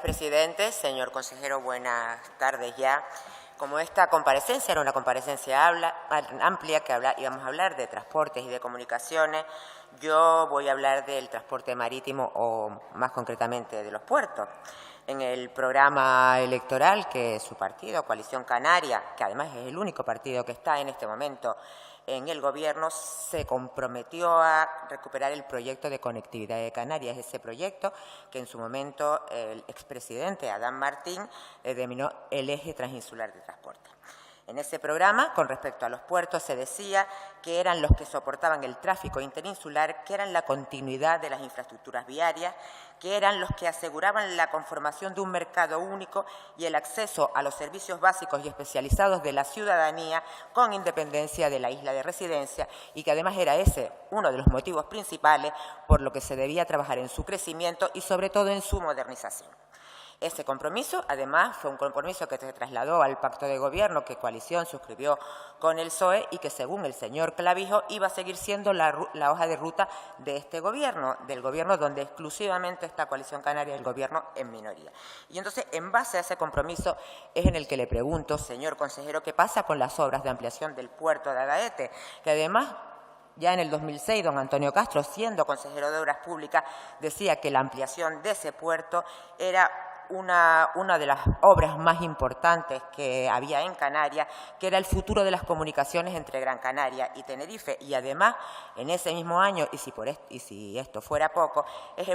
presidente. Señor consejero, buenas tardes ya. Como esta comparecencia era una comparecencia amplia que íbamos a hablar de transportes y de comunicaciones, yo voy a hablar del transporte marítimo o más concretamente de los puertos. En el programa electoral que su partido, Coalición Canaria, que además es el único partido que está en este momento en el Gobierno, se comprometió a recuperar el proyecto de conectividad de Canarias, ese proyecto que en su momento el expresidente Adán Martín denominó el eje transinsular de transporte. En ese programa, con respecto a los puertos, se decía que eran los que soportaban el tráfico interinsular, que eran la continuidad de las infraestructuras viarias, que eran los que aseguraban la conformación de un mercado único y el acceso a los servicios básicos y especializados de la ciudadanía con independencia de la isla de residencia y que además era ese uno de los motivos principales por lo que se debía trabajar en su crecimiento y sobre todo en su modernización. Ese compromiso, además, fue un compromiso que se trasladó al pacto de gobierno que Coalición suscribió con el PSOE y que, según el señor Clavijo, iba a seguir siendo la hoja de ruta de este gobierno, del gobierno donde exclusivamente está Coalición Canaria, el gobierno en minoría. Y entonces, en base a ese compromiso, es en el que le pregunto, señor consejero, ¿qué pasa con las obras de ampliación del puerto de Agaete? Que además, ya en el 2006, don Antonio Castro, siendo consejero de Obras Públicas, decía que la ampliación de ese puerto era una de las obras más importantes que había en Canarias, que era el futuro de las comunicaciones entre Gran Canaria y Tenerife. Y además, en ese mismo año, y si esto fuera poco,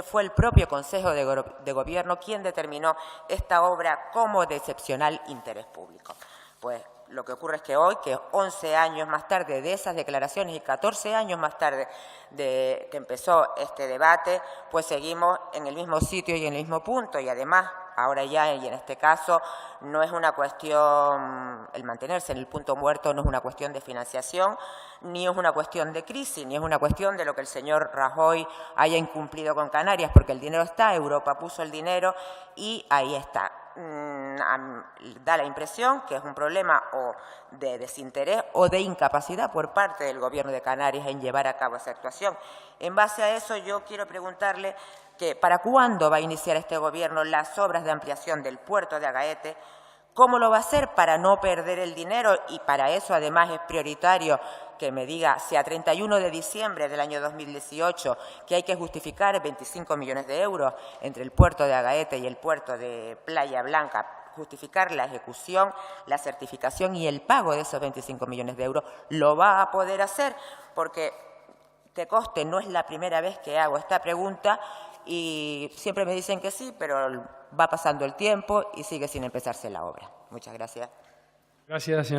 fue el propio Consejo de Gobierno quien determinó esta obra como de excepcional interés público. Pues lo que ocurre es que hoy, que 11 años más tarde de esas declaraciones y 14 años más tarde de que empezó este debate, pues seguimos en el mismo sitio y en el mismo punto. Y además, ahora ya, y en este caso, no es una cuestión, el mantenerse en el punto muerto no es una cuestión de financiación, ni es una cuestión de crisis, ni es una cuestión de lo que el señor Rajoy haya incumplido con Canarias, porque el dinero está, Europa puso el dinero y ahí está. Da la impresión que es un problema o de desinterés o de incapacidad por parte del Gobierno de Canarias en llevar a cabo esa actuación. En base a eso, yo quiero preguntarle que ¿para cuándo va a iniciar este Gobierno las obras de ampliación del puerto de Agaete? ¿Cómo lo va a hacer para no perder el dinero? Y para eso, además, es prioritario que me diga si a 31 de diciembre del año 2018, que hay que justificar 25 millones de euros entre el puerto de Agaete y el puerto de Playa Blanca, justificar la ejecución, la certificación y el pago de esos 25 millones de euros, lo va a poder hacer, porque, que conste, no es la primera vez que hago esta pregunta y siempre me dicen que sí, pero va pasando el tiempo y sigue sin empezarse la obra. Muchas gracias. Gracias, señora.